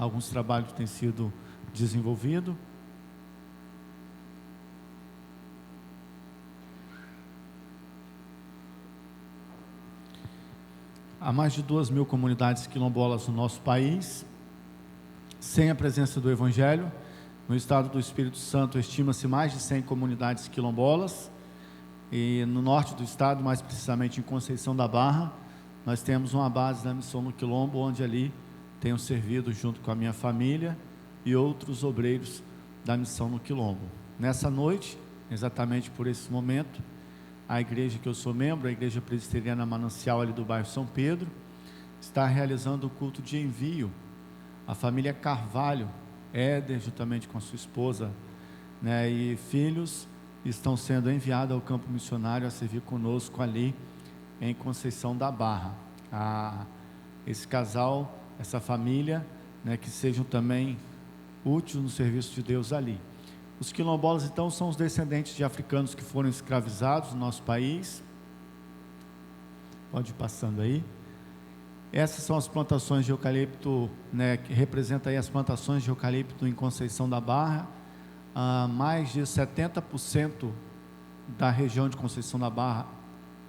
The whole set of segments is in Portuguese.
alguns trabalhos têm sido desenvolvidos. Há mais de 2.000 comunidades quilombolas no nosso país, sem a presença do Evangelho. No estado do Espírito Santo, estima-se mais de 100 comunidades quilombolas, e no norte do estado, mais precisamente em Conceição da Barra, nós temos uma base da Missão no Quilombo, onde ali tenho servido junto com a minha família e outros obreiros da Missão no Quilombo. Nessa noite, exatamente por esse momento, a igreja que eu sou membro, a Igreja Presbiteriana Manancial ali do bairro São Pedro, está realizando o culto de envio. A família Carvalho, Éder, juntamente com a sua esposa, né, e filhos, estão sendo enviados ao campo missionário a servir conosco ali em Conceição da Barra. Esse casal, essa família, né, que sejam também úteis no serviço de Deus ali. Os quilombolas, então, são os descendentes de africanos que foram escravizados no nosso país. Pode ir passando aí. Essas são as plantações de eucalipto, né, que representa aí as plantações de eucalipto em Conceição da Barra. Mais de 70% da região de Conceição da Barra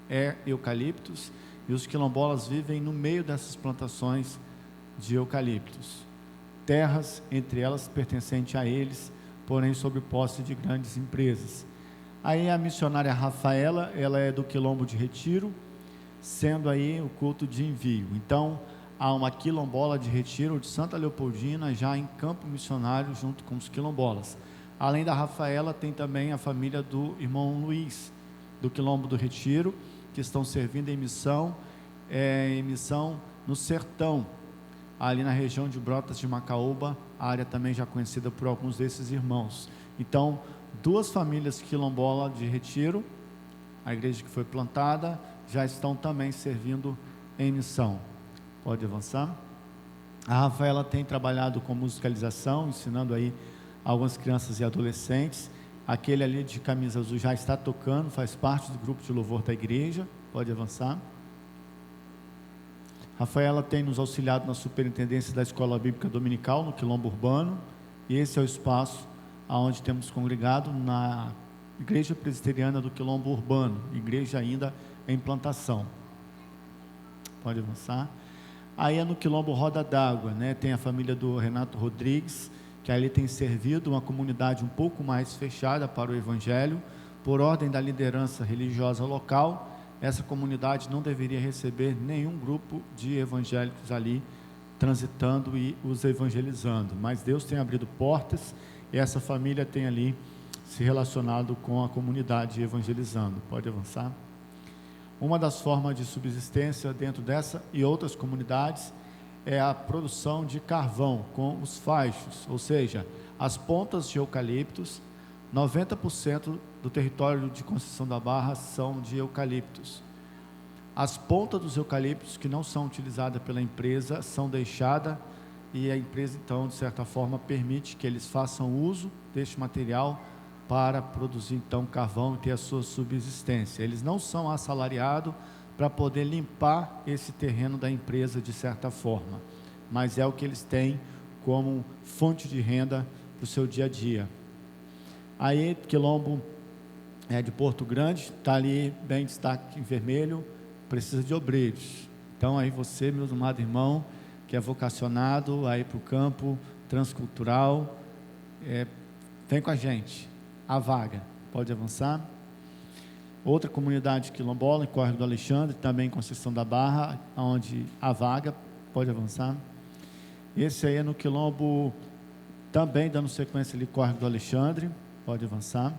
é eucaliptos, e os quilombolas vivem no meio dessas plantações de eucaliptos. Terras, entre elas, pertencentes a eles, porém sob posse de grandes empresas. Aí a missionária Rafaela, ela é do Quilombo de Retiro, sendo aí o culto de envio. Então, há uma quilombola de Retiro de Santa Leopoldina, já em campo missionário, junto com os quilombolas. Além da Rafaela, tem também a família do irmão Luiz, do Quilombo do Retiro, que estão servindo em missão no sertão, ali na região de Brotas de Macaúba, a área também já conhecida por alguns desses irmãos. Então, 2 famílias quilombolas de Retiro, a igreja que foi plantada, já estão também servindo em missão. Pode avançar. A Rafaela tem trabalhado com musicalização, ensinando aí algumas crianças e adolescentes. Aquele ali de camisa azul já está tocando, faz parte do grupo de louvor da igreja. Pode avançar. Rafaela tem nos auxiliado na superintendência da Escola Bíblica Dominical, no Quilombo Urbano, e esse é o espaço onde temos congregado na Igreja Presbiteriana do Quilombo Urbano, igreja ainda em plantação. Pode avançar. Aí é no Quilombo Roda d'Água, né? Tem a família do Renato Rodrigues, que ali tem servido uma comunidade um pouco mais fechada para o Evangelho, por ordem da liderança religiosa local. Essa comunidade não deveria receber nenhum grupo de evangélicos ali transitando e os evangelizando, mas Deus tem abrido portas e essa família tem ali se relacionado com a comunidade evangelizando. Pode avançar. Uma das formas de subsistência dentro dessa e outras comunidades é a produção de carvão com os faixos, ou seja, as pontas de eucaliptos. 90% do território de Conceição da Barra são de eucaliptos. As pontas dos eucaliptos que não são utilizadas pela empresa são deixadas, e a empresa então, de certa forma, permite que eles façam uso deste material para produzir então carvão e ter a sua subsistência. Eles não são assalariados para poder limpar esse terreno da empresa de certa forma, mas é o que eles têm como fonte de renda para o seu dia a dia. Aí, Quilombo de Porto Grande, está ali bem destaque em vermelho, precisa de obreiros. Então, aí você, meu amado irmão, que é vocacionado aí para o campo transcultural, vem com a gente, a vaga. Pode avançar. Outra comunidade quilombola, em Córrego do Alexandre, também em Conceição da Barra, onde a vaga. Pode avançar. Esse aí é no Quilombo, também dando sequência ali, Córrego do Alexandre. Pode avançar.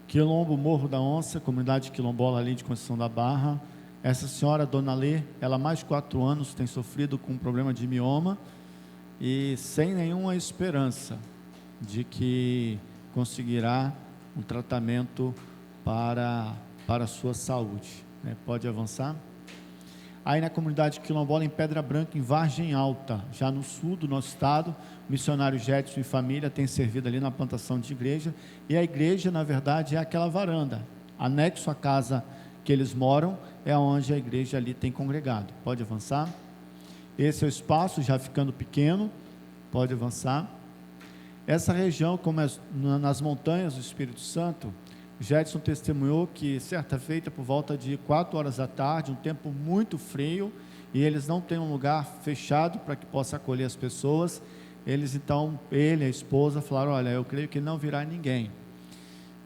Quilombo Morro da Onça, comunidade quilombola ali de Conceição da Barra. Essa senhora, Dona Lê, ela há mais de 4 anos tem sofrido com um problema de mioma e sem nenhuma esperança de que conseguirá um tratamento para a sua saúde. Pode avançar. Aí na comunidade quilombola em Pedra Branca, em Vargem Alta, já no sul do nosso estado, o missionário Jetson e família tem servido ali na plantação de igreja, e a igreja, na verdade, é aquela varanda, anexo à casa que eles moram, é onde a igreja ali tem congregado. Pode avançar. Esse é o espaço, já ficando pequeno, pode avançar. Essa região, como é nas montanhas do Espírito Santo, Jedson testemunhou que certa feita, por volta de 4 horas da tarde, um tempo muito frio, e eles não têm um lugar fechado para que possa acolher as pessoas. Eles então, ele e a esposa falaram: olha, eu creio que não virá ninguém.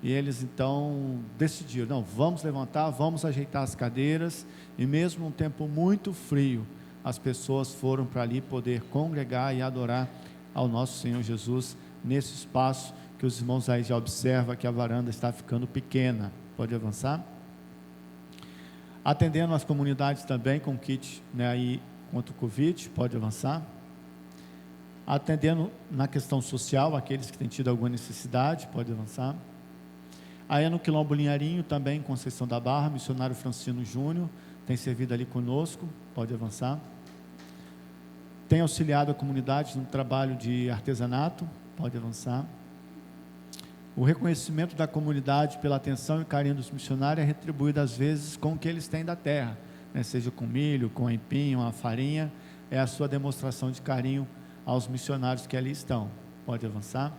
E eles então decidiram: não, vamos levantar, vamos ajeitar as cadeiras, e mesmo um tempo muito frio, as pessoas foram para ali poder congregar e adorar ao nosso Senhor Jesus, nesse espaço que os irmãos aí já observam que a varanda está ficando pequena. Pode avançar. Atendendo as comunidades também com kit, né, aí contra o Covid, pode avançar. Atendendo na questão social, aqueles que têm tido alguma necessidade, pode avançar. Aí no Quilombo Linharinho, também Conceição da Barra, missionário Francino Júnior, tem servido ali conosco, pode avançar. Tem auxiliado a comunidade no trabalho de artesanato, pode avançar. O reconhecimento da comunidade pela atenção e carinho dos missionários é retribuído às vezes com o que eles têm da terra, né? Seja com milho, com empim, uma farinha, é a sua demonstração de carinho aos missionários que ali estão. Pode avançar.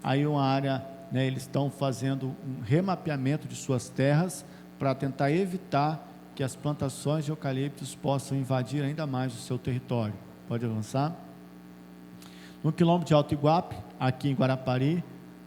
Aí uma área, né, eles estão fazendo um remapeamento de suas terras para tentar evitar que as plantações de eucaliptos possam invadir ainda mais o seu território. Pode avançar. No quilombo de Alto Iguape, aqui em Guarapari,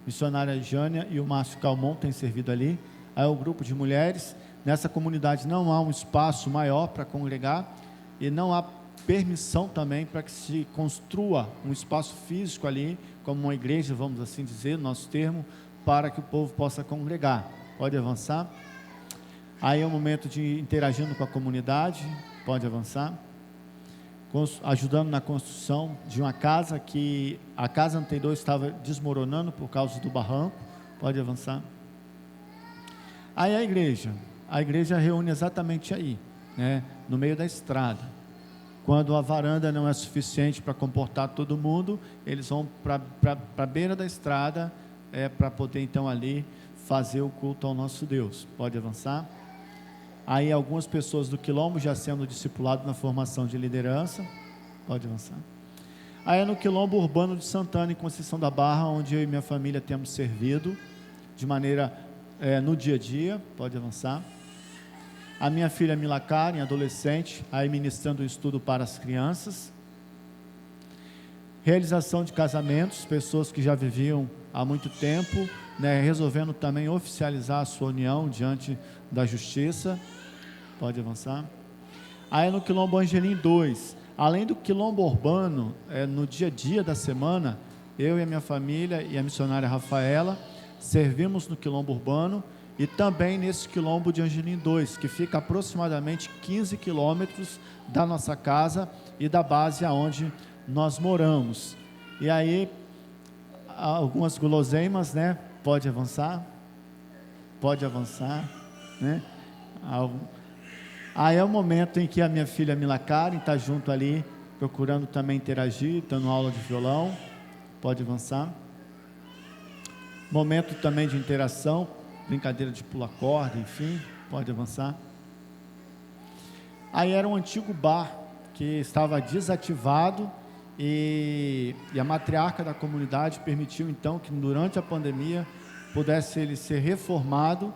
missionária Jânia e o Márcio Calmon têm servido ali. Aí o grupo de mulheres. Nessa comunidade não há um espaço maior para congregar e não há permissão também para que se construa um espaço físico ali, como uma igreja, vamos assim dizer, nosso termo, para que o povo possa congregar. Pode avançar. Aí é o momento de interagindo com a comunidade, pode avançar. Ajudando na construção de uma casa que a casa anterior estava desmoronando por causa do barranco, pode avançar. Aí a igreja reúne exatamente aí, né, no meio da estrada. Quando a varanda não é suficiente para comportar todo mundo, eles vão para a beira da estrada, para poder então ali fazer o culto ao nosso Deus. Pode avançar. Aí algumas pessoas do quilombo já sendo discipuladas na formação de liderança. Pode avançar. Aí é no quilombo urbano de Santana, em Conceição da Barra, onde eu e minha família temos servido de maneira no dia a dia. Pode avançar. A minha filha Mila Karen, adolescente, aí ministrando o estudo para as crianças. Realização de casamentos, pessoas que já viviam há muito tempo, né, resolvendo também oficializar a sua união diante da justiça. Pode avançar. Aí no quilombo Angelim 2, além do quilombo urbano, no dia a dia da semana, eu e a minha família e a missionária Rafaela servimos no quilombo urbano e também nesse quilombo de Angelim 2, que fica aproximadamente 15 quilômetros da nossa casa e da base aonde nós moramos. E aí algumas guloseimas, né? Pode avançar, né? Aí é o momento em que a minha filha Mila Karen está junto ali, procurando também interagir, dando aula de violão. Pode avançar. Momento também de interação, brincadeira de pular corda, enfim, pode avançar. Aí era um antigo bar que estava desativado e a matriarca da comunidade permitiu então que durante a pandemia pudesse ele ser reformado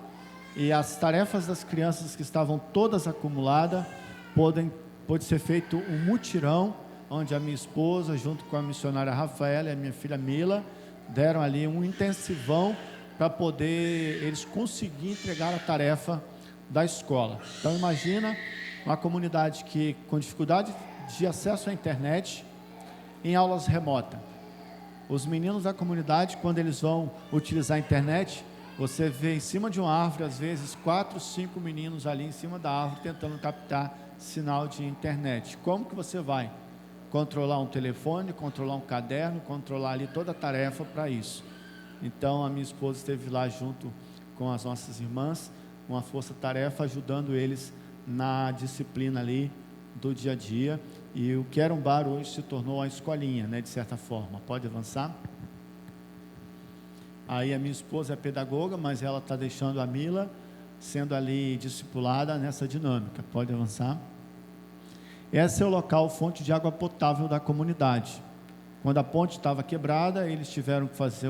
e as tarefas das crianças que estavam todas acumuladas pôde ser feito um mutirão, onde a minha esposa junto com a missionária Rafaela e a minha filha Mila deram ali um intensivão para poder eles conseguirem entregar a tarefa da escola. Então imagina uma comunidade que com dificuldade de acesso à internet em aulas remotas. Os meninos da comunidade, quando eles vão utilizar a internet, você vê em cima de uma árvore, às vezes 4, 5 meninos ali em cima da árvore tentando captar sinal de internet. Como que você vai controlar um telefone, controlar um caderno, controlar ali toda a tarefa para isso? Então a minha esposa esteve lá junto com as nossas irmãs, uma força-tarefa, ajudando eles na disciplina ali do dia a dia. E o que era um bar hoje se tornou uma escolinha, né, de certa forma. Pode avançar. Aí a minha esposa é pedagoga, mas ela está deixando a Mila sendo ali discipulada nessa dinâmica. Pode avançar. Esse é o local, fonte de água potável da comunidade. Quando a ponte estava quebrada, eles tiveram que fazer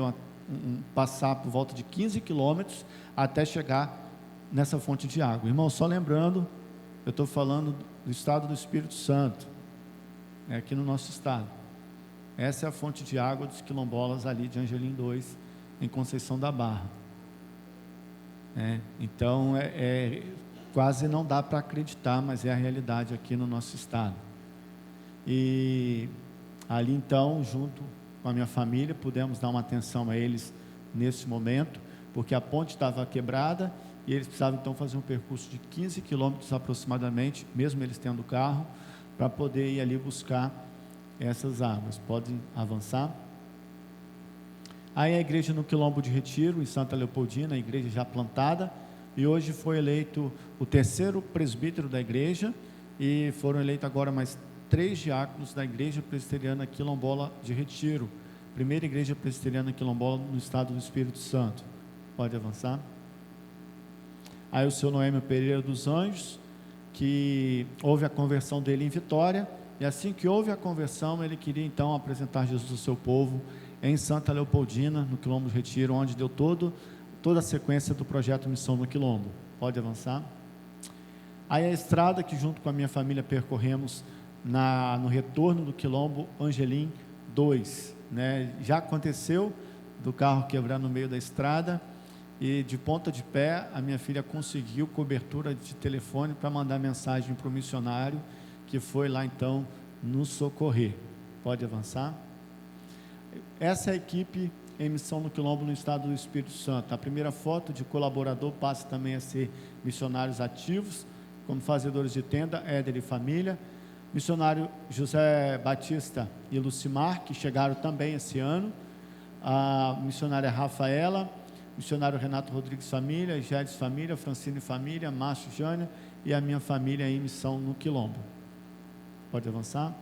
passar por volta de 15 quilômetros até chegar nessa fonte de água. Irmão, só lembrando, eu estou falando do estado do Espírito Santo, aqui no nosso estado. Essa é a fonte de água dos quilombolas ali de Angelim 2, em Conceição da Barra. Então, quase não dá para acreditar, mas é a realidade aqui no nosso estado. E ali então, junto com a minha família, pudemos dar uma atenção a eles nesse momento, porque a ponte estava quebrada e eles precisavam então fazer um percurso de 15 quilômetros aproximadamente, mesmo eles tendo carro, para poder ir ali buscar essas águas. Podem avançar. Aí a igreja no Quilombo de Retiro, em Santa Leopoldina, a igreja já plantada, e hoje foi eleito o terceiro presbítero da igreja, e foram eleitos agora mais 3 diáconos da igreja presbiteriana quilombola de Retiro, primeira igreja presbiteriana quilombola no estado do Espírito Santo. Pode avançar. Aí o seu Noêmio Pereira dos Anjos, que houve a conversão dele em Vitória, e assim que houve a conversão, ele queria então apresentar Jesus ao seu povo em Santa Leopoldina, no Quilombo de Retiro, onde deu toda a sequência do projeto Missão no Quilombo. Pode avançar. Aí a estrada que junto com a minha família percorremos no retorno do Quilombo Angelim 2, já aconteceu do carro quebrar no meio da estrada, e de ponta de pé a minha filha conseguiu cobertura de telefone para mandar mensagem para o missionário que foi lá então nos socorrer. Pode avançar. Essa é a equipe em missão no Quilombo no estado do Espírito Santo. A primeira foto de colaborador passa também a ser missionários ativos, como fazedores de tenda, Éder e família. Missionário José Batista e Lucimar, que chegaram também esse ano. A missionária Rafaela, missionário Renato Rodrigues família, Gédes família, Francine família, Márcio Jânia e a minha família em missão no Quilombo. Pode avançar.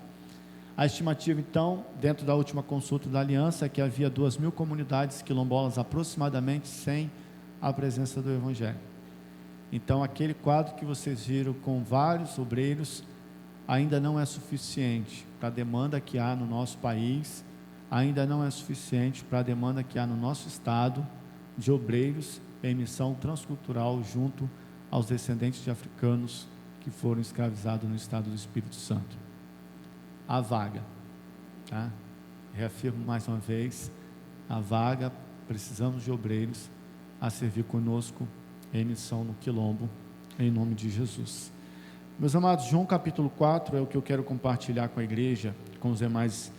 A estimativa então, dentro da última consulta da aliança, é que havia 2.000 comunidades quilombolas aproximadamente sem a presença do Evangelho. Então aquele quadro que vocês viram com vários obreiros ainda não é suficiente para a demanda que há no nosso país, ainda não é suficiente para a demanda que há no nosso estado de obreiros em missão transcultural junto aos descendentes de africanos que foram escravizados no estado do Espírito Santo. A vaga, tá? Reafirmo mais uma vez, a vaga, precisamos de obreiros a servir conosco em missão no Quilombo, em nome de Jesus. Meus amados, João capítulo 4 é o que eu quero compartilhar com a igreja, com os demais,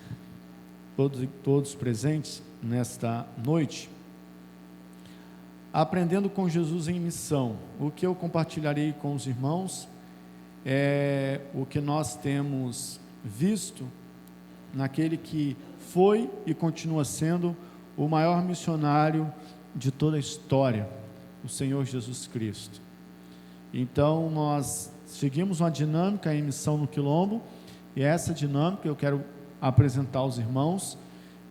todos presentes nesta noite. Aprendendo com Jesus em missão. O que eu compartilharei com os irmãos é o que nós temos visto naquele que foi e continua sendo o maior missionário de toda a história, o Senhor Jesus Cristo. Então nós seguimos uma dinâmica em missão no Quilombo, e essa dinâmica eu quero apresentar aos irmãos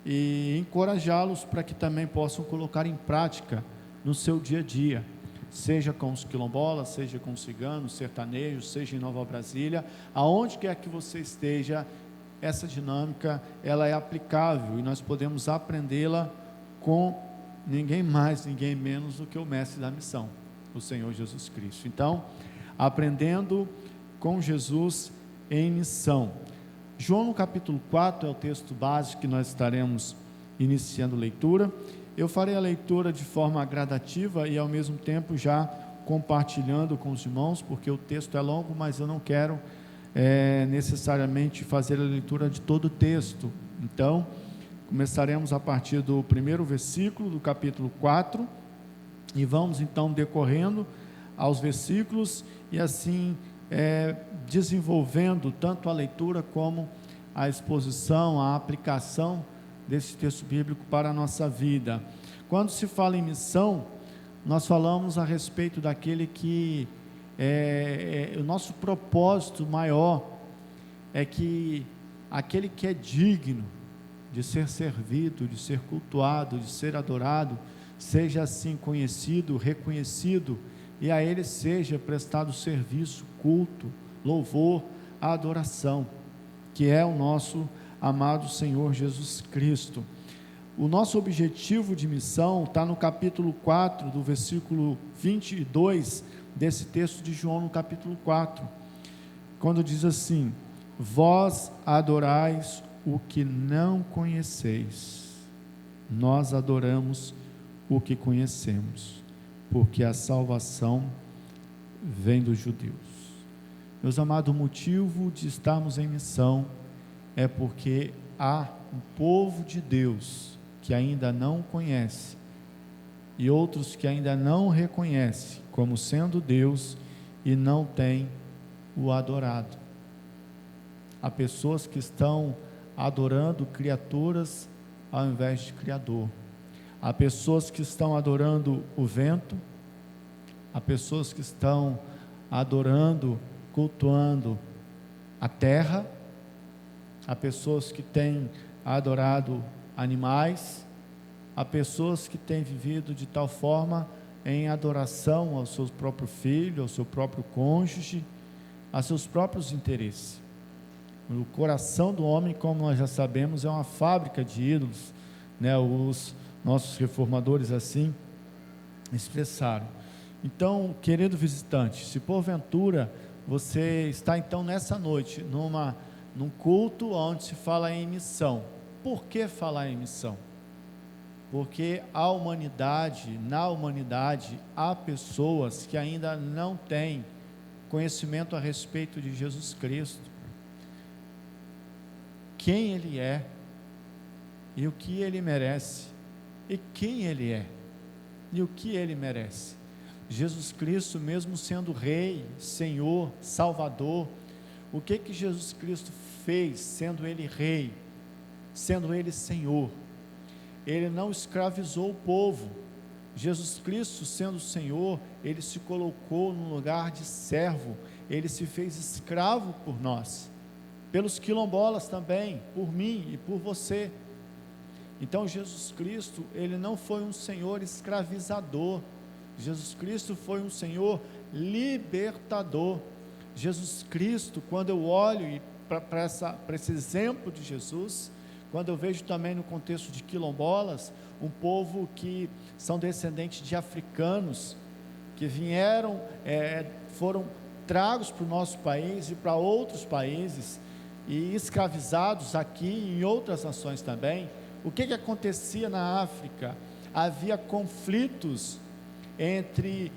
e encorajá-los para que também possam colocar em prática no seu dia a dia, seja com os quilombolas, seja com os ciganos, sertanejos, seja em Nova Brasília, aonde quer que você esteja, essa dinâmica, ela é aplicável e nós podemos aprendê-la com ninguém mais, ninguém menos do que o mestre da missão, o Senhor Jesus Cristo. Então, aprendendo com Jesus em missão. João no capítulo 4 é o texto básico que nós estaremos iniciando leitura. Eu farei a leitura de forma gradativa e ao mesmo tempo já compartilhando com os irmãos, porque o texto é longo, mas eu não quero necessariamente fazer a leitura de todo o texto. Então, começaremos a partir do primeiro versículo do capítulo 4 e vamos então decorrendo aos versículos e assim desenvolvendo tanto a leitura como a exposição, a aplicação desse texto bíblico para a nossa vida. Quando se fala em missão, nós falamos a respeito daquele que o nosso propósito maior é que aquele que é digno de ser servido, de ser cultuado, de ser adorado, seja assim conhecido, reconhecido, e a ele seja prestado serviço, culto, louvor, adoração, que é o nosso amado Senhor Jesus Cristo. O nosso objetivo de missão está no capítulo 4, do versículo 22, desse texto de João, no capítulo 4, quando diz assim: vós adorais o que não conheceis, nós adoramos o que conhecemos, porque a salvação vem dos judeus. Meus amados, o motivo de estarmos em missão é porque há um povo de Deus que ainda não conhece, e outros que ainda não reconhece como sendo Deus e não tem o adorado. Há pessoas que estão adorando criaturas ao invés de Criador. Há pessoas que estão adorando o vento, há pessoas que estão adorando, cultuando a terra, há pessoas que têm adorado animais, há pessoas que têm vivido de tal forma em adoração ao seu próprio filho, ao seu próprio cônjuge, a seus próprios interesses. O coração do homem, como nós já sabemos, é uma fábrica de ídolos, né? Os nossos reformadores assim expressaram. Então, querido visitante, se porventura você está então nessa noite num culto onde se fala em missão. Por que falar em missão? Porque na humanidade há pessoas que ainda não têm conhecimento a respeito de Jesus Cristo, quem Ele é, e o que Ele merece, e quem Ele é, e o que Ele merece. Jesus Cristo, mesmo sendo Rei, Senhor, Salvador, o que Jesus Cristo fez, sendo Ele Rei, sendo Ele Senhor? Ele não escravizou o povo. Jesus Cristo, sendo Senhor, Ele se colocou no lugar de servo, Ele se fez escravo por nós, pelos quilombolas também, por mim e por você. Então Jesus Cristo, Ele não foi um Senhor escravizador, Jesus Cristo foi um Senhor libertador. Jesus Cristo, quando eu olho para esse exemplo de Jesus, quando eu vejo também no contexto de quilombolas, um povo que são descendentes de africanos, que vieram, foram tragos para o nosso país e para outros países, e escravizados aqui e em outras nações também. O que acontecia na África? Havia conflitos entre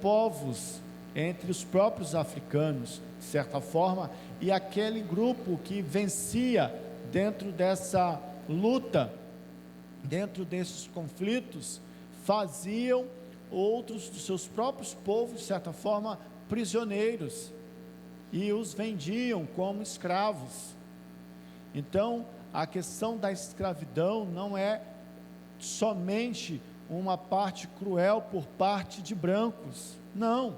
povos, entre os próprios africanos, de certa forma, e aquele grupo que vencia dentro dessa luta, dentro desses conflitos, faziam outros dos seus próprios povos, de certa forma, prisioneiros, e os vendiam como escravos. Então, a questão da escravidão não é somente uma parte cruel por parte de brancos, não.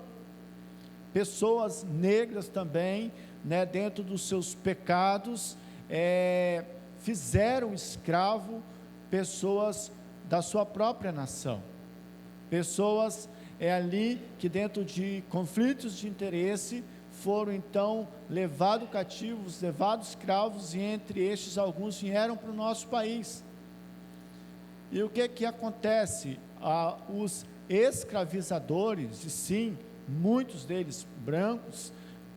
Pessoas negras também, né, dentro dos seus pecados, fizeram escravo pessoas da sua própria nação, pessoas ali que dentro de conflitos de interesse foram então levados cativos, levados escravos, e entre estes alguns vieram para o nosso país. E o que acontece? Os escravizadores, e sim, muitos deles brancos,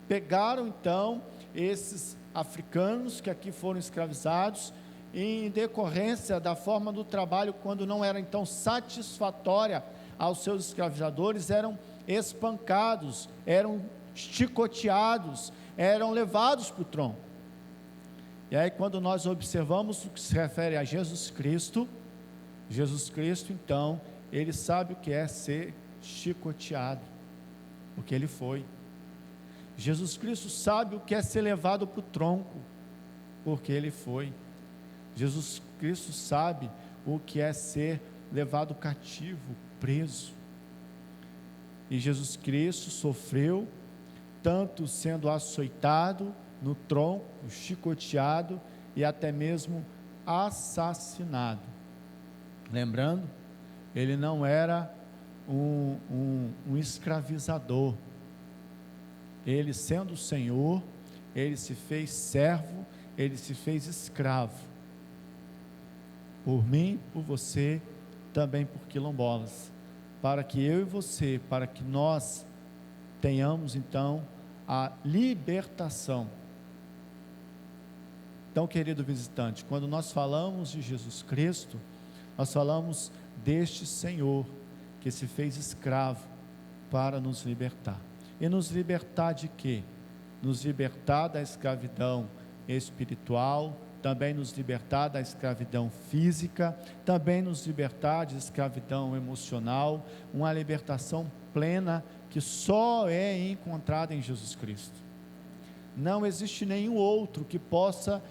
pegaram então esses africanos que aqui foram escravizados, em decorrência da forma do trabalho, quando não era então satisfatória aos seus escravizadores, eram espancados, eram chicoteados, eram levados para o tronco. E aí, quando nós observamos o que se refere a Jesus Cristo, então, Ele sabe o que é ser chicoteado, porque Ele foi. Jesus Cristo sabe o que é ser levado para o tronco, porque Ele foi. Jesus Cristo sabe o que é ser levado cativo, preso. E Jesus Cristo sofreu, tanto sendo açoitado no tronco, chicoteado e até mesmo assassinado. Lembrando, Ele não era um escravizador. Ele, sendo o Senhor, ele se fez servo, ele se fez escravo, por mim, por você, também por quilombolas, para que eu e você, para que nós tenhamos então a libertação. Então, querido visitante, quando nós falamos de Jesus Cristo, nós falamos deste Senhor que se fez escravo para nos libertar. E nos libertar de quê? Nos libertar da escravidão espiritual, também nos libertar da escravidão física, também nos libertar de escravidão emocional, uma libertação plena que só é encontrada em Jesus Cristo. Não existe nenhum outro que possa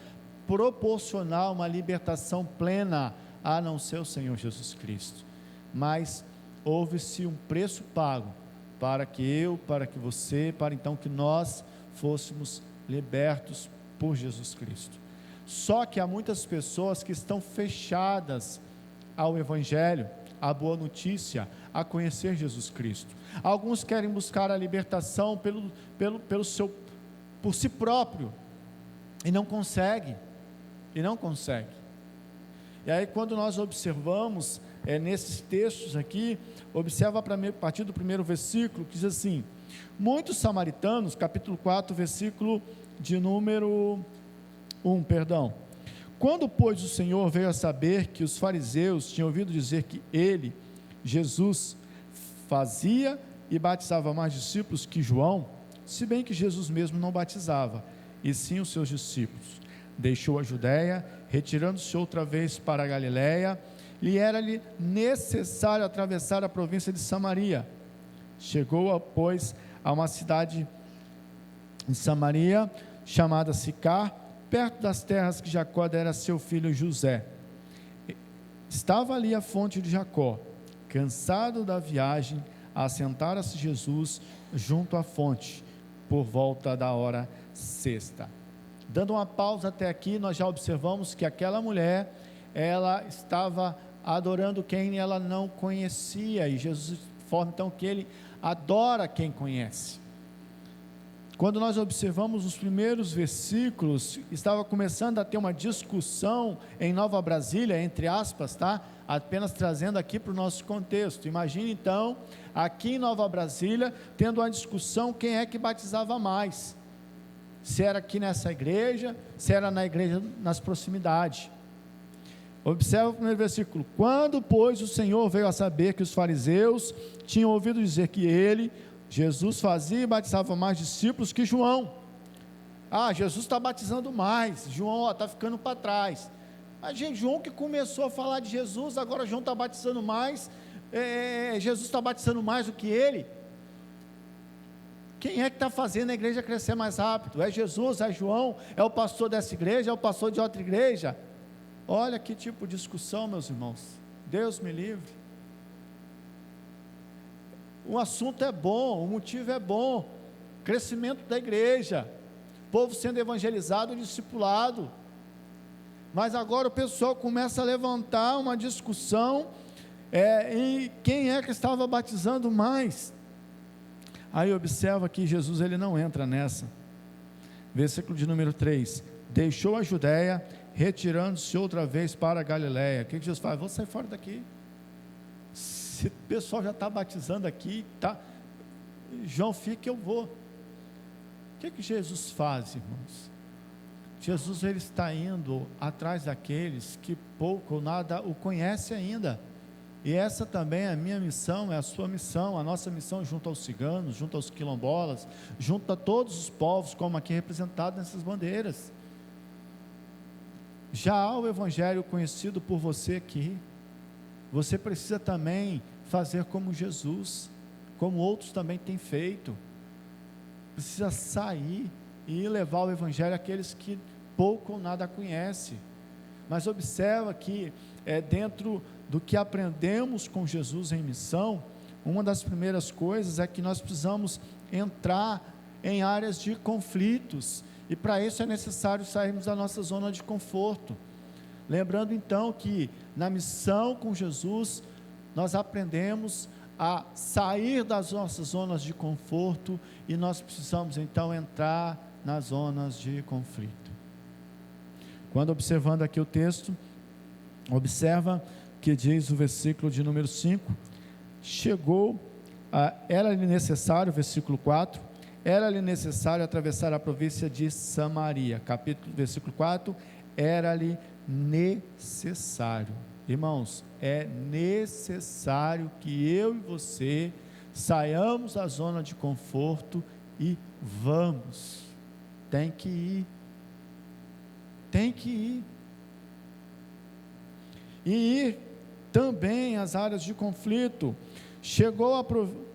proporcionar uma libertação plena, a não ser o Senhor Jesus Cristo. Mas houve-se um preço pago, para que eu, para que você, para então que nós fôssemos libertos por Jesus Cristo. Só que há muitas pessoas que estão fechadas ao Evangelho, à boa notícia, a conhecer Jesus Cristo. Alguns querem buscar a libertação por si próprio, e não consegue. E aí, quando nós observamos nesses textos aqui, observa a partir do primeiro versículo, que diz assim: muitos samaritanos, capítulo 4, versículo de número 1, quando, pois, o Senhor veio a saber que os fariseus tinham ouvido dizer que ele, Jesus, fazia e batizava mais discípulos que João, se bem que Jesus mesmo não batizava, e sim os seus discípulos, deixou a Judéia, retirando-se outra vez para a Galiléia, e era-lhe necessário atravessar a província de Samaria. Chegou, pois, a uma cidade em Samaria, chamada Sicar, perto das terras que Jacó dera a seu filho José. Estava ali a fonte de Jacó. Cansado da viagem, assentara-se Jesus junto à fonte, por volta da hora sexta. Dando uma pausa até aqui, nós já observamos que aquela mulher, ela estava adorando quem ela não conhecia, e Jesus informa então que ele adora quem conhece. Quando nós observamos os primeiros versículos, estava começando a ter uma discussão em Nova Brasília, entre aspas, apenas trazendo aqui para o nosso contexto. Imagine então, aqui em Nova Brasília, tendo uma discussão, quem é que batizava mais, se era aqui nessa igreja, se era na igreja nas proximidades. Observa o primeiro versículo: quando, pois, o Senhor veio a saber que os fariseus tinham ouvido dizer que ele, Jesus, fazia e batizava mais discípulos que João. Jesus está batizando mais, João está ficando para trás. Mas, gente, João que começou a falar de Jesus, agora João está batizando mais, Jesus está batizando mais do que ele. Quem é que está fazendo a igreja crescer mais rápido? É Jesus, é João, é o pastor dessa igreja, é o pastor de outra igreja? Olha que tipo de discussão, meus irmãos. Deus me livre. O assunto é bom, o motivo é bom, crescimento da igreja, povo sendo evangelizado, discipulado, mas agora o pessoal começa a levantar uma discussão, e quem é que estava batizando mais? Aí observa que Jesus ele não entra nessa. Versículo de número 3: deixou a Judéia, retirando-se outra vez para a Galiléia. O que Jesus faz? Vou sair fora daqui. Se o pessoal já está batizando aqui, João fica, eu vou. O que Jesus faz, irmãos? Jesus ele está indo atrás daqueles que pouco ou nada o conhecem ainda. E essa também é a minha missão, é a sua missão, a nossa missão junto aos ciganos, junto aos quilombolas, junto a todos os povos, como aqui representado nessas bandeiras. Já há o evangelho conhecido por você aqui. Você precisa também fazer como Jesus, como outros também têm feito. Precisa sair e levar o evangelho àqueles que pouco ou nada conhecem. Mas observa que dentro do que aprendemos com Jesus em missão, uma das primeiras coisas é que nós precisamos entrar em áreas de conflitos, e para isso é necessário sairmos da nossa zona de conforto. Lembrando então que na missão com Jesus, nós aprendemos a sair das nossas zonas de conforto, e nós precisamos então entrar nas zonas de conflito. Quando observando aqui o texto, observa que diz o versículo de número 5, era-lhe necessário, versículo 4, era-lhe necessário atravessar a província de Samaria, versículo 4, era-lhe necessário. Irmãos, é necessário que eu e você saiamos da zona de conforto e vamos. Tem que ir. E ir também às áreas de conflito. Chegou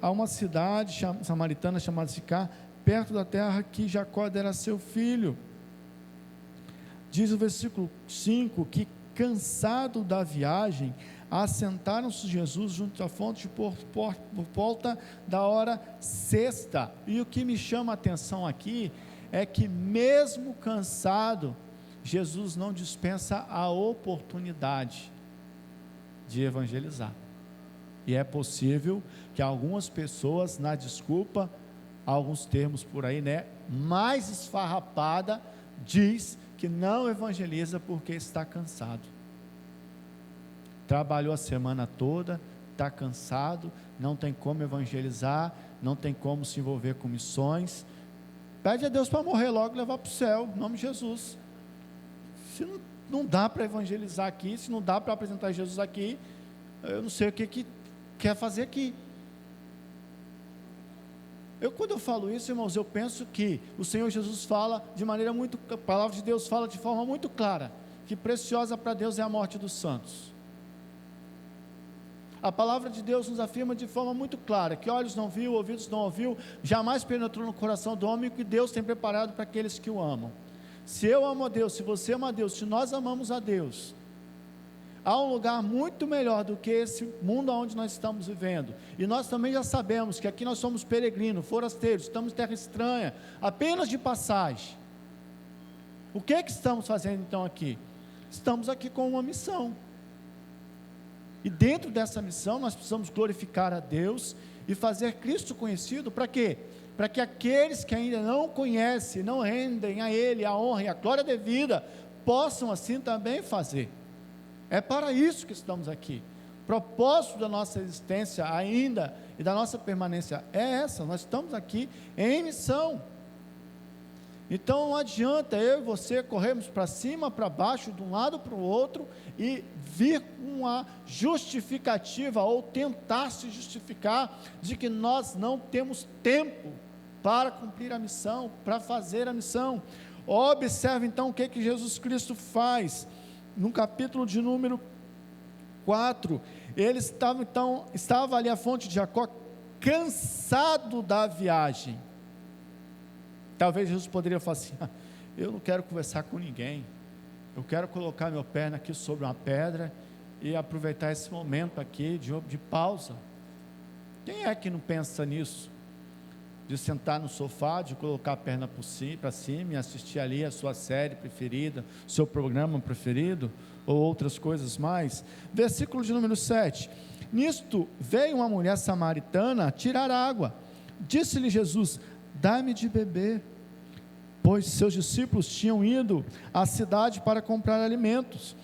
a uma cidade samaritana chamada Sicar, perto da terra que Jacó dera a seu filho. Diz o versículo 5 que, cansado da viagem, assentaram-se Jesus junto à fonte por volta da hora sexta. E o que me chama a atenção aqui é que, mesmo cansado, Jesus não dispensa a oportunidade de evangelizar. E é possível que algumas pessoas, na desculpa, alguns termos por aí, mais esfarrapada, diz que não evangeliza porque está cansado. Trabalhou a semana toda, está cansado, não tem como evangelizar, não tem como se envolver com missões. Pede a Deus para morrer logo e levar para o céu, em nome de Jesus. Se não dá para evangelizar aqui, se não dá para apresentar Jesus aqui, eu não sei o que quer fazer aqui. Quando eu falo isso, irmãos, eu penso que o Senhor Jesus fala de maneira muito, a palavra de Deus fala de forma muito clara, que preciosa para Deus é a morte dos santos. A palavra de Deus nos afirma de forma muito clara, que olhos não viu, ouvidos não ouviu, jamais penetrou no coração do homem, o que Deus tem preparado para aqueles que o amam. Se eu amo a Deus, se você ama a Deus, se nós amamos a Deus, há um lugar muito melhor do que esse mundo onde nós estamos vivendo, e nós também já sabemos que aqui nós somos peregrinos, forasteiros, estamos em terra estranha, apenas de passagem. O que estamos fazendo então aqui? Estamos aqui com uma missão, e dentro dessa missão nós precisamos glorificar a Deus e fazer Cristo conhecido. Para quê? Para que aqueles que ainda não conhecem, não rendem a Ele a honra e a glória devida, possam assim também fazer. É para isso que estamos aqui. O propósito da nossa existência ainda e da nossa permanência é essa, nós estamos aqui em missão. Então não adianta eu e você corrermos para cima, para baixo, de um lado para o outro, e vir com uma justificativa, ou tentar se justificar, de que nós não temos tempo para cumprir a missão, para fazer a missão. Observe então o que Jesus Cristo faz. No capítulo de número 4, ele estava ali à fonte de Jacó, cansado da viagem. Talvez Jesus poderia falar assim: eu não quero conversar com ninguém, eu quero colocar meu pé aqui sobre uma pedra e aproveitar esse momento aqui de pausa. Quem é que não pensa nisso? De sentar no sofá, de colocar a perna para cima e assistir ali a sua série preferida, seu programa preferido, ou outras coisas mais. Versículo de número 7, nisto veio uma mulher samaritana tirar água, disse-lhe Jesus: dá-me de beber, pois seus discípulos tinham ido à cidade para comprar alimentos.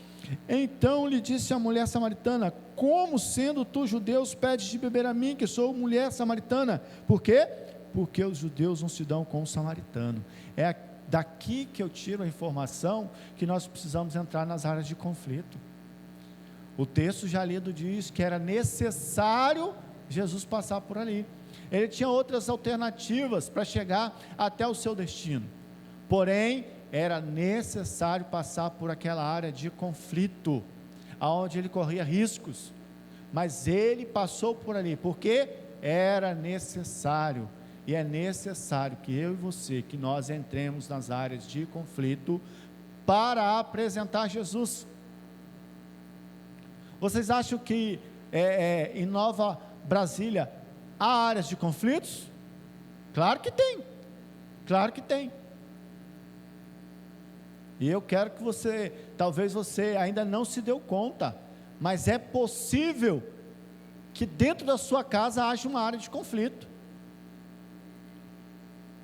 Então lhe disse a mulher samaritana: como sendo tu judeus pedes de beber a mim, que sou mulher samaritana? Por quê? Porque os judeus não se dão com o samaritano. É daqui que eu tiro a informação que nós precisamos entrar nas áreas de conflito. O texto já lido diz que era necessário Jesus passar por ali. Ele tinha outras alternativas para chegar até o seu destino, porém era necessário passar por aquela área de conflito, aonde ele corria riscos, mas ele passou por ali, porque era necessário. E é necessário que eu e você, que nós entremos nas áreas de conflito para apresentar Jesus. Vocês acham que em Nova Brasília há áreas de conflitos? Claro que tem, claro que tem. E eu quero que você, talvez você ainda não se deu conta, mas é possível que dentro da sua casa haja uma área de conflito.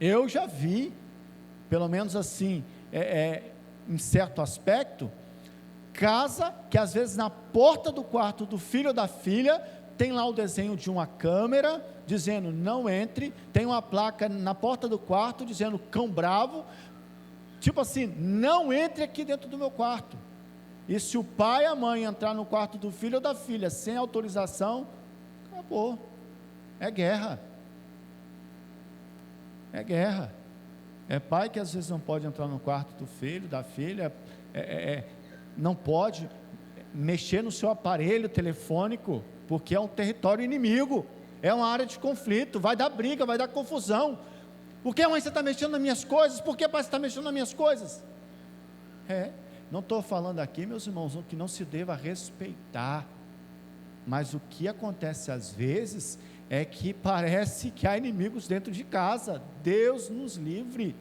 Eu já vi pelo menos assim, em certo aspecto, casa que às vezes na porta do quarto do filho ou da filha, tem lá o desenho de uma câmera, dizendo não entre, tem uma placa na porta do quarto, dizendo cão bravo, tipo assim, não entre aqui dentro do meu quarto. E se o pai e a mãe entrar no quarto do filho ou da filha, sem autorização, acabou, é guerra, é pai que às vezes não pode entrar no quarto do filho, da filha, não pode mexer no seu aparelho telefônico, porque é um território inimigo, é uma área de conflito, vai dar briga, vai dar confusão. Por que, mãe, você está mexendo nas minhas coisas? Por que, pai, você está mexendo nas minhas coisas? Não estou falando aqui, meus irmãos, que não se deva respeitar, mas o que acontece às vezes é que parece que há inimigos dentro de casa. Deus nos livre.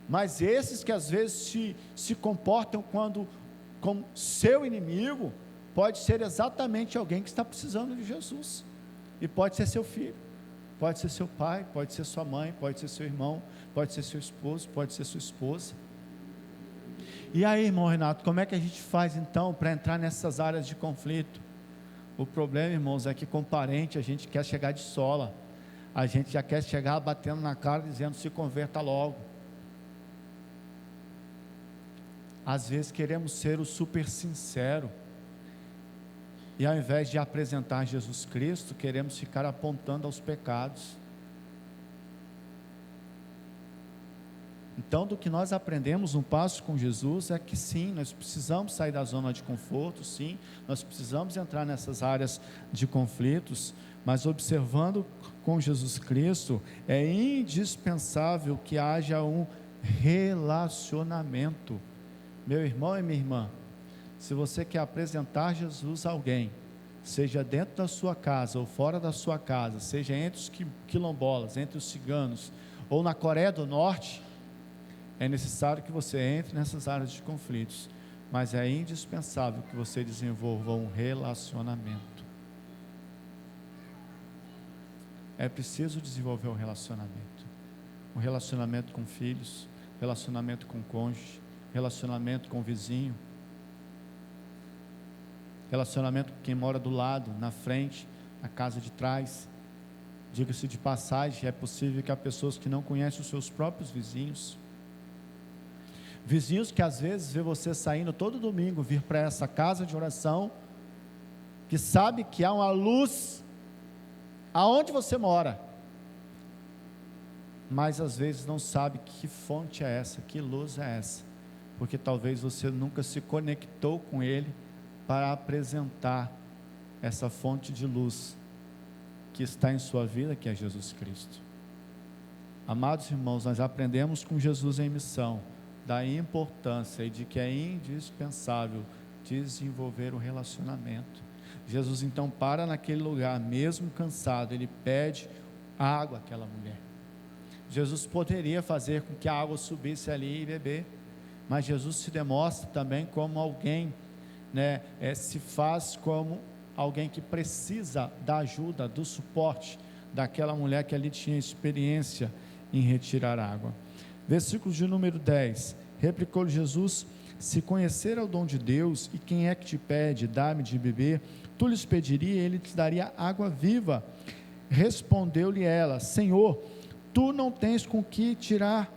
Mas esses que às vezes se comportam como seu inimigo, pode ser exatamente alguém que está precisando de Jesus, e pode ser seu filho, pode ser seu pai, pode ser sua mãe, pode ser seu irmão, pode ser seu esposo, pode ser sua esposa. E aí, irmão Renato, como é que a gente faz então para entrar nessas áreas de conflito? O problema, irmãos, é que com parente a gente quer chegar de sola, a gente já quer chegar batendo na cara, dizendo se converta logo. Às vezes queremos ser o super sincero, e ao invés de apresentar Jesus Cristo, queremos ficar apontando aos pecados. Então, do que nós aprendemos um passo com Jesus é que sim, nós precisamos sair da zona de conforto, sim, nós precisamos entrar nessas áreas de conflitos, mas observando com Jesus Cristo, é indispensável que haja um relacionamento. Meu irmão e minha irmã, se você quer apresentar Jesus a alguém, seja dentro da sua casa ou fora da sua casa, seja entre os quilombolas, entre os ciganos, ou na Coreia do Norte, é necessário que você entre nessas áreas de conflitos, mas é indispensável que você desenvolva um relacionamento. É preciso desenvolver um relacionamento com filhos, relacionamento com cônjuge, relacionamento com o vizinho, relacionamento com quem mora do lado, na frente, na casa de trás. Diga-se de passagem, é possível que há pessoas que não conhecem os seus próprios vizinhos que às vezes vê você saindo todo domingo, vir para essa casa de oração, que sabe que há uma luz aonde você mora, mas às vezes não sabe que fonte é essa, que luz é essa, porque talvez você nunca se conectou com ele para apresentar essa fonte de luz que está em sua vida, que é Jesus Cristo. Amados irmãos, nós aprendemos com Jesus em missão da importância e de que é indispensável desenvolver o relacionamento. Jesus então para naquele lugar, mesmo cansado, ele pede água àquela mulher. Jesus poderia fazer com que a água subisse ali e beber, mas Jesus se demonstra também como alguém, se faz como alguém que precisa da ajuda, do suporte daquela mulher que ali tinha experiência em retirar água. Versículo de número 10, replicou-lhe Jesus: se conhecer o dom de Deus, e quem é que te pede, dá-me de beber, tu lhes pediria, e ele te daria água viva. Respondeu-lhe ela: Senhor, tu não tens com que tirar,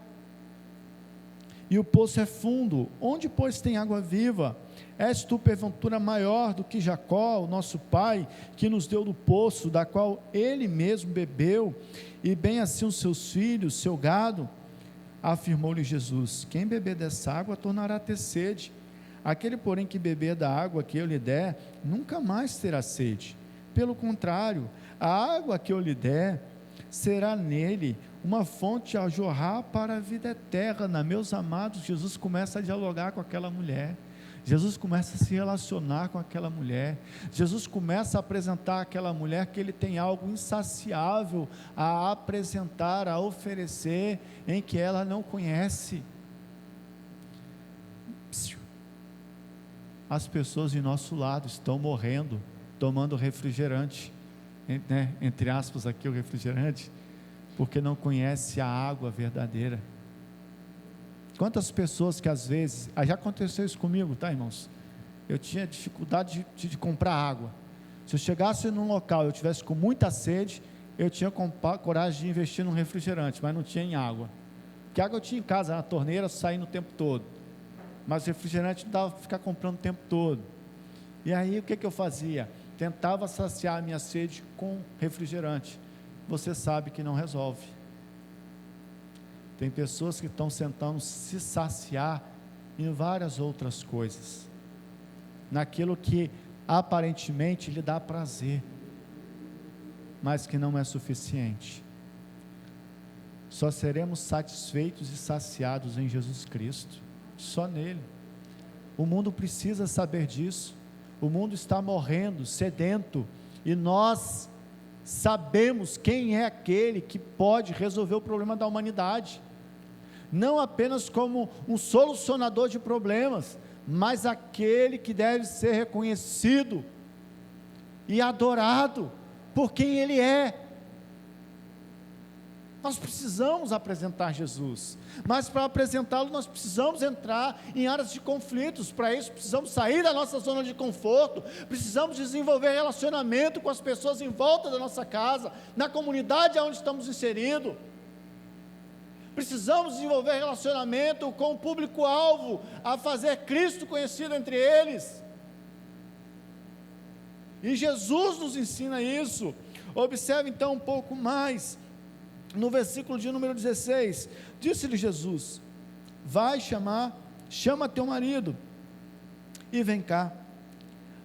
e o poço é fundo, onde pois tem água viva? És tu porventura maior do que Jacó, o nosso pai, que nos deu do poço, da qual ele mesmo bebeu, e bem assim os seus filhos, seu gado? Afirmou-lhe Jesus: quem beber dessa água tornará a ter sede, aquele porém que beber da água que eu lhe der, nunca mais terá sede. Pelo contrário, a água que eu lhe der será nele uma fonte a jorrar para a vida eterna. Meus amados, Jesus começa a dialogar com aquela mulher, Jesus começa a se relacionar com aquela mulher, Jesus começa a apresentar àquela mulher que ele tem algo insaciável a apresentar, a oferecer, em que ela não conhece. As pessoas de nosso lado estão morrendo, tomando refrigerante, entre aspas aqui o refrigerante, porque não conhece a água verdadeira. Quantas pessoas que às vezes, já aconteceu isso comigo, tá, irmãos? Eu tinha dificuldade de comprar água. Se eu chegasse num local e eu tivesse com muita sede, eu tinha coragem de investir num refrigerante, mas não tinha em água. Porque água eu tinha em casa, na torneira, saindo o tempo todo. Mas refrigerante não dava para ficar comprando o tempo todo. E aí o que eu fazia? Tentava saciar a minha sede com refrigerante. Você sabe que não resolve. Tem pessoas que estão tentando se saciar em várias outras coisas, naquilo que aparentemente lhe dá prazer, mas que não é suficiente. Só seremos satisfeitos e saciados em Jesus Cristo, só nele. O mundo precisa saber disso. O mundo está morrendo, sedento, e nós sabemos quem é aquele que pode resolver o problema da humanidade, não apenas como um solucionador de problemas, mas aquele que deve ser reconhecido e adorado por quem Ele é. Nós precisamos apresentar Jesus, mas para apresentá-lo nós precisamos entrar em áreas de conflitos. Para isso precisamos sair da nossa zona de conforto, precisamos desenvolver relacionamento com as pessoas em volta da nossa casa, na comunidade onde estamos inseridos. Precisamos desenvolver relacionamento com o público-alvo, a fazer Cristo conhecido entre eles, e Jesus nos ensina isso. Observe então um pouco mais, no versículo de número 16, disse-lhe Jesus: vai chama teu marido, e vem cá.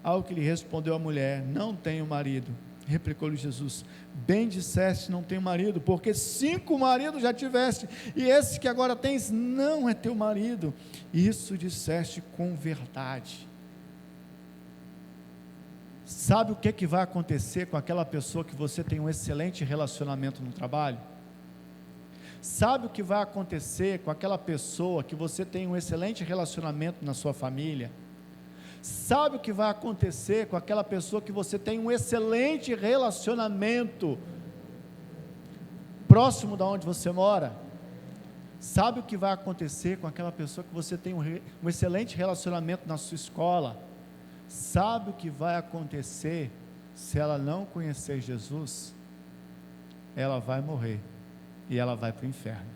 Ao que lhe respondeu a mulher: não tenho marido. Replicou-lhe Jesus: bem disseste, não tenho marido, porque 5 maridos já tiveste, e esse que agora tens não é teu marido. Isso disseste com verdade. Sabe o que vai acontecer com aquela pessoa que você tem um excelente relacionamento no trabalho? Sabe o que vai acontecer com aquela pessoa que você tem um excelente relacionamento na sua família? Sabe o que vai acontecer com aquela pessoa que você tem um excelente relacionamento próximo da onde você mora? Sabe o que vai acontecer com aquela pessoa que você tem um excelente relacionamento na sua escola? Sabe o que vai acontecer se ela não conhecer Jesus? Ela vai morrer e ela vai para o inferno.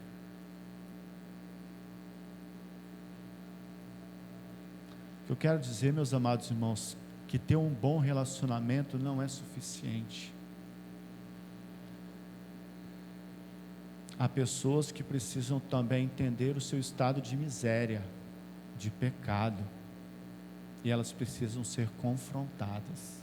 Eu quero dizer, meus amados irmãos, que ter um bom relacionamento não é suficiente. Há pessoas que precisam também entender o seu estado de miséria, de pecado, e elas precisam ser confrontadas.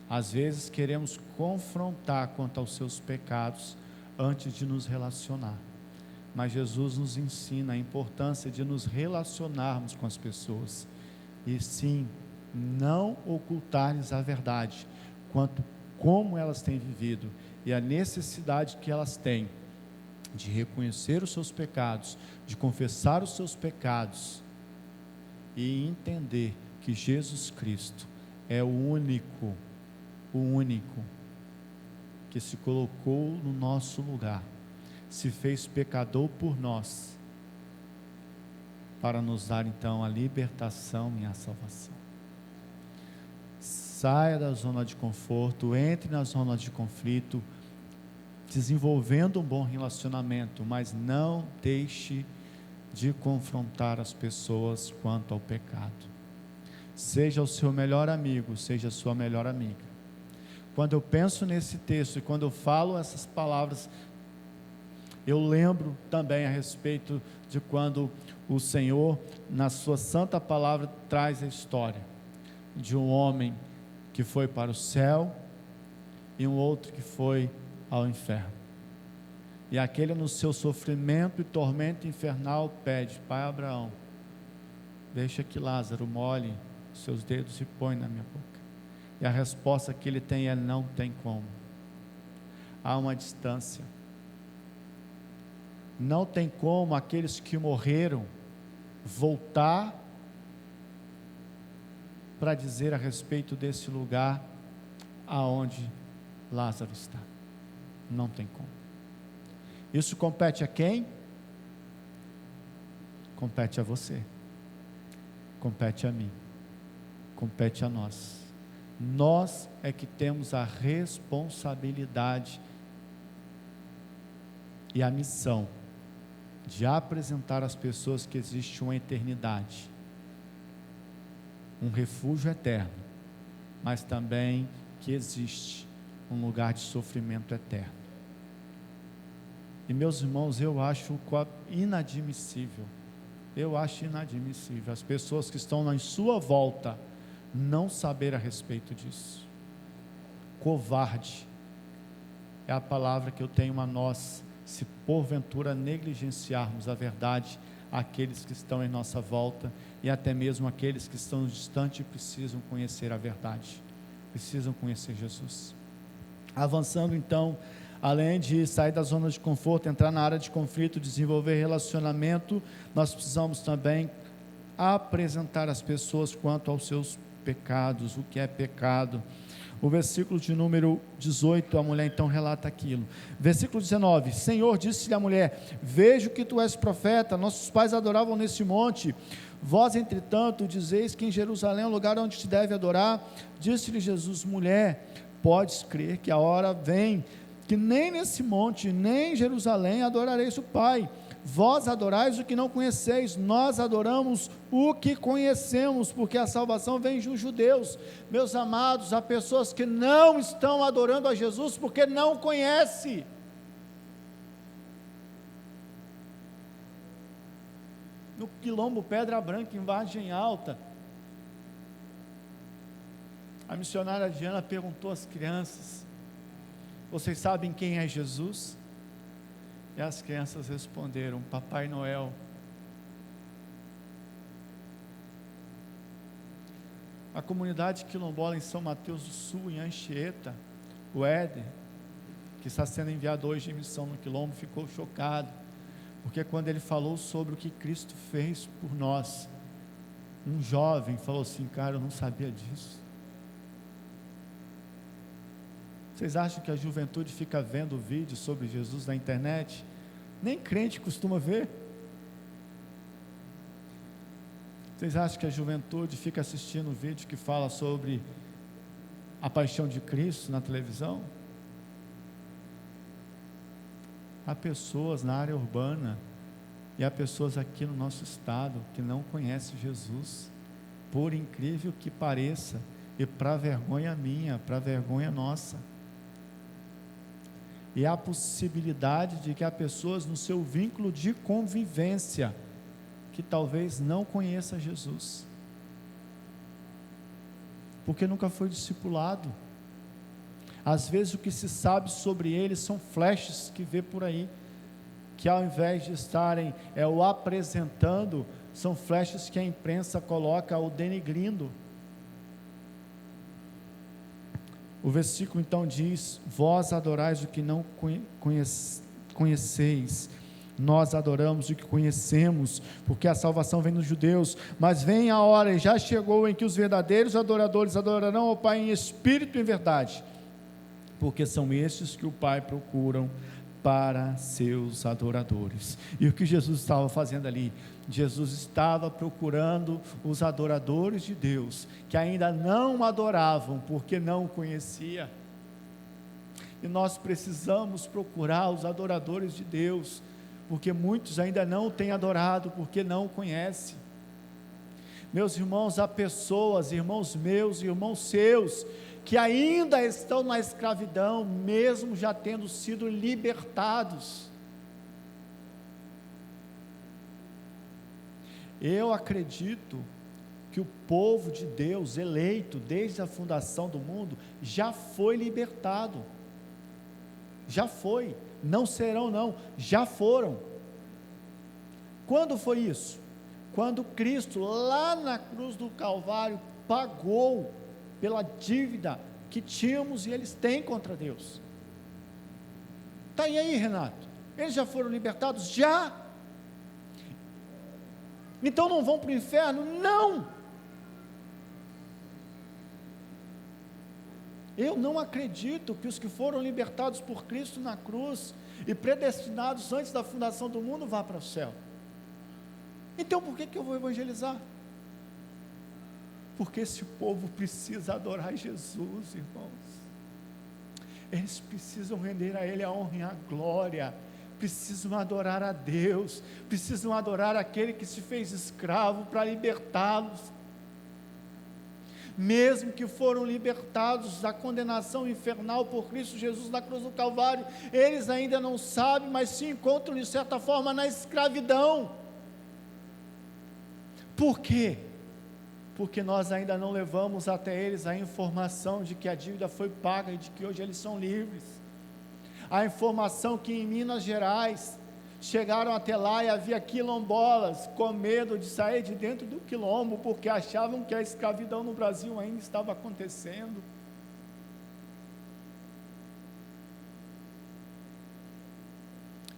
Às vezes queremos confrontar quanto aos seus pecados antes de nos relacionar, mas Jesus nos ensina a importância de nos relacionarmos com as pessoas, e sim, não ocultar-lhes a verdade, quanto como elas têm vivido, e a necessidade que elas têm de reconhecer os seus pecados, de confessar os seus pecados, e entender que Jesus Cristo é o único que se colocou no nosso lugar, se fez pecador por nós, para nos dar então a libertação e a salvação. Saia da zona de conforto, entre na zona de conflito, desenvolvendo um bom relacionamento, mas não deixe de confrontar as pessoas quanto ao pecado. Seja o seu melhor amigo, seja a sua melhor amiga. Quando eu penso nesse texto e quando eu falo essas palavras, eu lembro também a respeito de quando o Senhor, na sua santa palavra, traz a história de um homem que foi para o céu e um outro que foi ao inferno. E aquele, no seu sofrimento e tormento infernal, pede: Pai Abraão, deixa que Lázaro molhe seus dedos e põe na minha boca. E a resposta que ele tem é: não tem como. Há uma distância. Não tem como aqueles que morreram voltar para dizer a respeito desse lugar aonde Lázaro está. Não tem como. Isso compete a quem? Compete a você, compete a mim, compete a nós. Nós é que temos a responsabilidade e a missão de apresentar às pessoas que existe uma eternidade, um refúgio eterno, mas também que existe um lugar de sofrimento eterno. E meus irmãos, eu acho inadmissível as pessoas que estão em sua volta não saber a respeito disso. Covarde é a palavra que eu tenho a nós, se porventura negligenciarmos a verdade àqueles que estão em nossa volta, e até mesmo aqueles que estão distantes e precisam conhecer a verdade, precisam conhecer Jesus. Avançando então, além de sair da zona de conforto, entrar na área de conflito, desenvolver relacionamento, nós precisamos também apresentar as pessoas quanto aos seus pecados, o que é pecado. O versículo de número 18, a mulher então relata aquilo. Versículo 19: Senhor, disse-lhe a mulher: vejo que tu és profeta, nossos pais adoravam nesse monte, vós entretanto dizeis que em Jerusalém é o lugar onde se deve adorar. Disse-lhe Jesus: mulher, podes crer que a hora vem, que nem nesse monte, nem em Jerusalém adorareis o Pai. Vós adorais o que não conheceis, nós adoramos o que conhecemos, porque a salvação vem dos judeus. Meus amados, há pessoas que não estão adorando a Jesus porque não conhecem. No Quilombo Pedra Branca, em Vargem Alta, a missionária Diana perguntou às crianças: vocês sabem quem é Jesus? E as crianças responderam: Papai Noel. A comunidade quilombola em São Mateus do Sul, em Anchieta, o Éder, que está sendo enviado hoje em missão no Quilombo, ficou chocado, porque quando ele falou sobre o que Cristo fez por nós, um jovem falou assim: cara, eu não sabia disso. Vocês acham que a juventude fica vendo vídeo sobre Jesus na internet? Nem crente costuma ver. Vocês acham que a juventude fica assistindo vídeo que fala sobre a paixão de Cristo na televisão? Há pessoas na área urbana e há pessoas aqui no nosso estado que não conhecem Jesus, por incrível que pareça, e para vergonha minha, para vergonha nossa. E há a possibilidade de que há pessoas no seu vínculo de convivência que talvez não conheça Jesus, porque nunca foi discipulado. Às vezes o que se sabe sobre ele são flashes que vê por aí, que ao invés de estarem o apresentando, são flashes que a imprensa coloca o denigrindo. O versículo então diz: vós adorais o que não conheceis, nós adoramos o que conhecemos, porque a salvação vem dos judeus. Mas vem a hora, e já chegou, em que os verdadeiros adoradores adorarão ao Pai em espírito e em verdade, porque são estes que o Pai procuram para seus adoradores. E o que Jesus estava fazendo ali? Jesus estava procurando os adoradores de Deus, que ainda não adoravam, porque não o conhecia. E nós precisamos procurar os adoradores de Deus, porque muitos ainda não o têm adorado, porque não o conhecem. Meus irmãos, há pessoas, irmãos meus, irmãos seus, que ainda estão na escravidão, mesmo já tendo sido libertados. Eu acredito que o povo de Deus, eleito desde a fundação do mundo, já foi libertado. Já foi, não serão não, já foram. Quando foi isso? Quando Cristo, lá na cruz do Calvário, pagou pela dívida que tínhamos e eles têm contra Deus. Está e aí, Renato? Eles já foram libertados? Já! Então não vão para o inferno? Não! Eu não acredito que os que foram libertados por Cristo na cruz e predestinados antes da fundação do mundo vá para o céu. Então por que eu vou evangelizar? Porque esse povo precisa adorar Jesus, irmãos. Eles precisam render a Ele a honra e a glória, precisam adorar a Deus, precisam adorar aquele que se fez escravo para libertá-los. Mesmo que foram libertados da condenação infernal por Cristo Jesus na cruz do Calvário, eles ainda não sabem, mas se encontram de certa forma na escravidão. Por quê? Porque nós ainda não levamos até eles a informação de que a dívida foi paga e de que hoje eles são livres. A informação que em Minas Gerais chegaram até lá e havia quilombolas com medo de sair de dentro do quilombo, porque achavam que a escravidão no Brasil ainda estava acontecendo.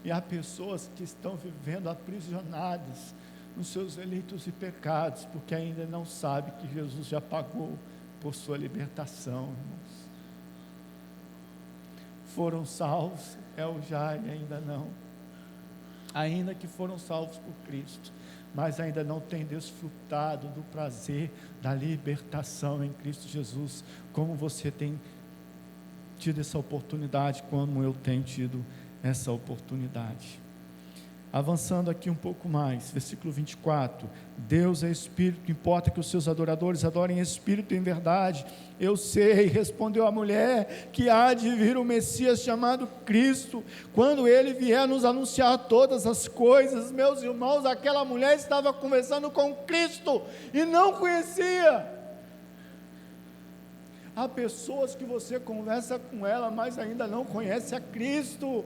E há pessoas que estão vivendo aprisionadas nos seus delitos e pecados, porque ainda não sabe que Jesus já pagou por sua libertação, irmãos. Foram salvos, o já e ainda não. Ainda que foram salvos por Cristo, mas ainda não têm desfrutado do prazer da libertação em Cristo Jesus, como você tem tido essa oportunidade, como eu tenho tido essa oportunidade. Avançando aqui um pouco mais, versículo 24, Deus é Espírito, importa que os seus adoradores adorem em Espírito e em verdade. Eu sei, respondeu a mulher, que há de vir o Messias chamado Cristo, quando ele vier nos anunciar todas as coisas. Meus irmãos, aquela mulher estava conversando com Cristo, e não conhecia. Há pessoas que você conversa com ela, mas ainda não conhece a Cristo.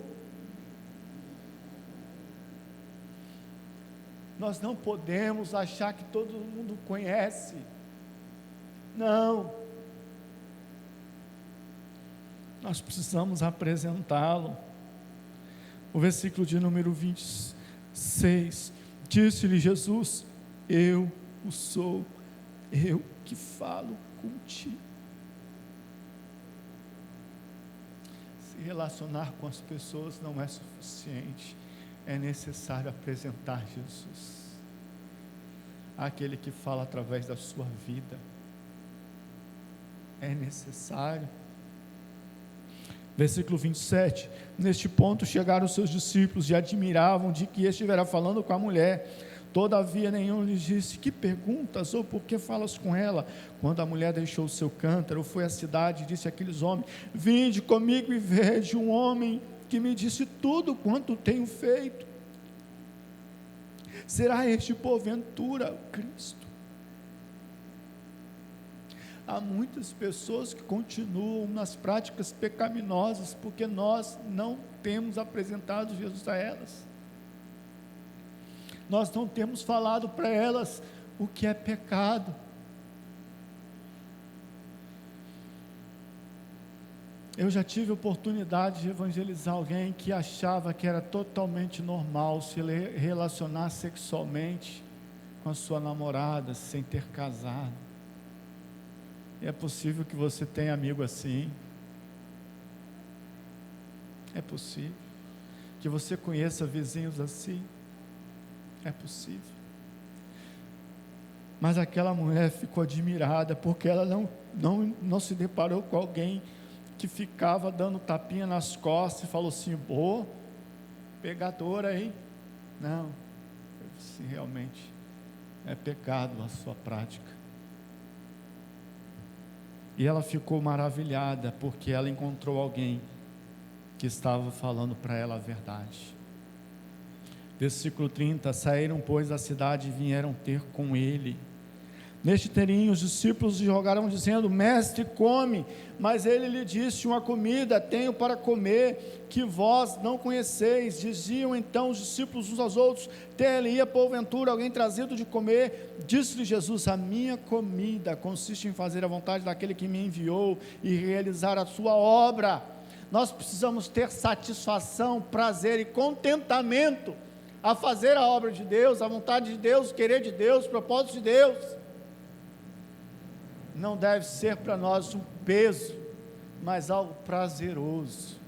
Nós não podemos achar que todo mundo conhece. Não. Nós precisamos apresentá-lo. O versículo de número 26, disse-lhe Jesus: eu o sou, eu que falo contigo. Se relacionar com as pessoas não é suficiente. É necessário apresentar Jesus, aquele que fala através da sua vida. É necessário. Versículo 27, neste ponto chegaram os seus discípulos e admiravam de que estivera falando com a mulher. Todavia nenhum lhes disse: que perguntas, ou por que falas com ela? Quando a mulher deixou o seu cântaro, foi à cidade e disse àqueles homens: vinde comigo e vede um homem que me disse tudo quanto tenho feito. Será este porventura o Cristo? Há muitas pessoas que continuam nas práticas pecaminosas, porque nós não temos apresentado Jesus a elas. Nós não temos falado para elas o que é pecado. Eu já tive a oportunidade de evangelizar alguém que achava que era totalmente normal se relacionar sexualmente com a sua namorada sem ter casado. E é possível que você tenha amigo assim. É possível que você conheça vizinhos assim. É possível. Mas aquela mulher ficou admirada, porque ela não se deparou com alguém que ficava dando tapinha nas costas e falou assim: pô, pegadora aí. Não, se realmente é pecado a sua prática. E ela ficou maravilhada, porque ela encontrou alguém que estava falando para ela a verdade. Versículo 30, saíram pois da cidade e vieram ter com ele. Neste inteirinho os discípulos lhe rogaram dizendo: mestre, come. Mas ele lhe disse: uma comida tenho para comer, que vós não conheceis. Diziam então os discípulos uns aos outros: ter-lhe-ia porventura alguém trazido de comer? Disse-lhe Jesus: a minha comida consiste em fazer a vontade daquele que me enviou e realizar a sua obra. Nós precisamos ter satisfação, prazer e contentamento a fazer a obra de Deus, a vontade de Deus, o querer de Deus, o propósito de Deus. Não deve ser para nós um peso mas algo prazeroso.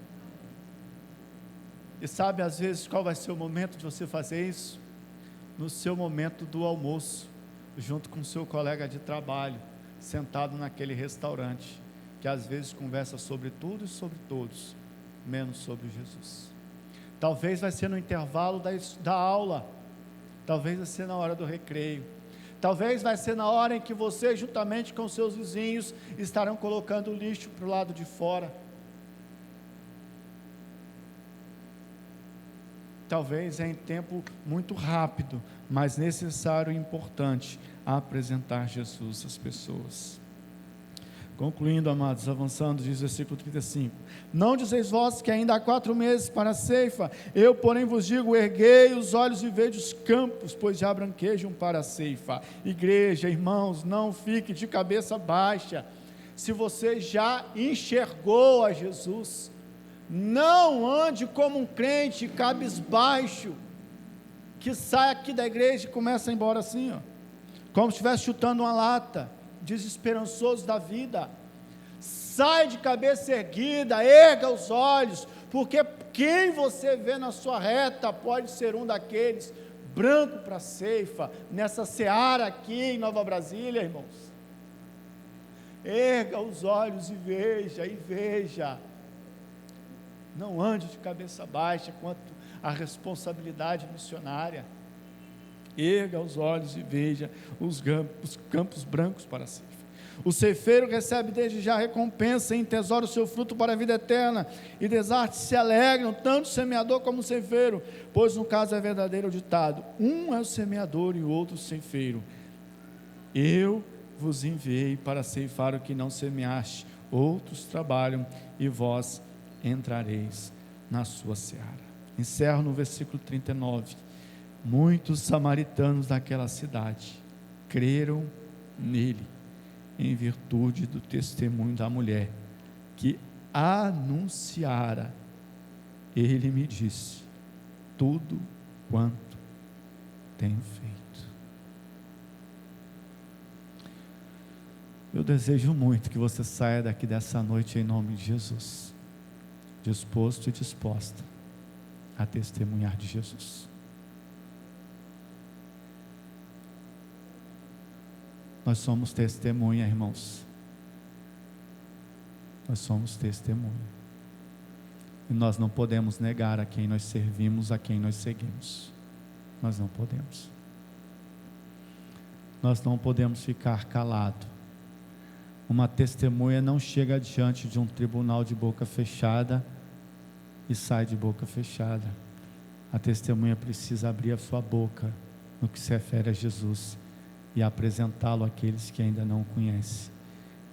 E sabe, às vezes, qual vai ser o momento de você fazer isso? No seu momento do almoço, junto com o seu colega de trabalho, sentado naquele restaurante, que às vezes conversa sobre tudo e sobre todos, menos sobre Jesus. Talvez vai ser no intervalo da aula, talvez vai ser na hora do recreio, talvez vai ser na hora em que você, juntamente com seus vizinhos, estarão colocando o lixo para o lado de fora. Talvez é em tempo muito rápido, mas necessário e importante, apresentar Jesus às pessoas. Concluindo, amados, avançando, diz o versículo 35, não dizeis vós que ainda há 4 meses para a ceifa, eu porém vos digo, erguei os olhos e vede os campos, pois já branquejam para a ceifa. Igreja, irmãos, não fique de cabeça baixa, se você já enxergou a Jesus, não ande como um crente cabisbaixo, que sai aqui da igreja e começa a ir embora assim, ó, como se estivesse chutando uma lata, desesperançoso da vida. Sai de cabeça erguida, erga os olhos, porque quem você vê na sua reta pode ser um daqueles, branco para a ceifa, nessa seara aqui em Nova Brasília, irmãos. Erga os olhos e veja, não ande de cabeça baixa quanto à responsabilidade missionária. Erga os olhos e veja os campos brancos para a ceifa. O ceifeiro recebe desde já recompensa e entesoura o seu fruto para a vida eterna, e desartes se alegram, tanto o semeador como o ceifeiro, pois no caso é verdadeiro o ditado, um é o semeador e o outro o ceifeiro. Eu vos enviei para ceifar o que não semeaste, outros trabalham e vós entrareis na sua seara. Encerro no versículo 39. Muitos samaritanos daquela cidade creram nele, em virtude do testemunho da mulher, que anunciara. Ele me disse tudo quanto tenho feito. Eu desejo muito que você saia daqui dessa noite em nome de Jesus, disposto e disposta a testemunhar de Jesus. Nós somos testemunha, irmãos. Nós somos testemunha. E nós não podemos negar a quem nós servimos, a quem nós seguimos. Nós não podemos. Nós não podemos ficar calados. Uma testemunha não chega diante de um tribunal de boca fechada e sai de boca fechada. A testemunha precisa abrir a sua boca no que se refere a Jesus e apresentá-lo àqueles que ainda não o conhecem,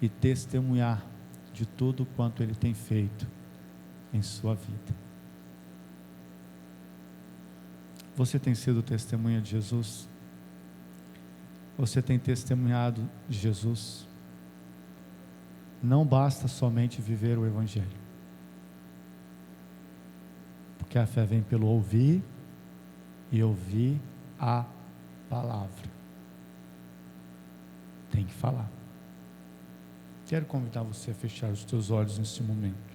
e testemunhar de tudo quanto ele tem feito em sua vida. Você tem sido testemunha de Jesus? Você tem testemunhado de Jesus? Não basta somente viver o Evangelho, porque a fé vem pelo ouvir e ouvir a palavra. Tem que falar. Quero convidar você a fechar os teus olhos nesse momento.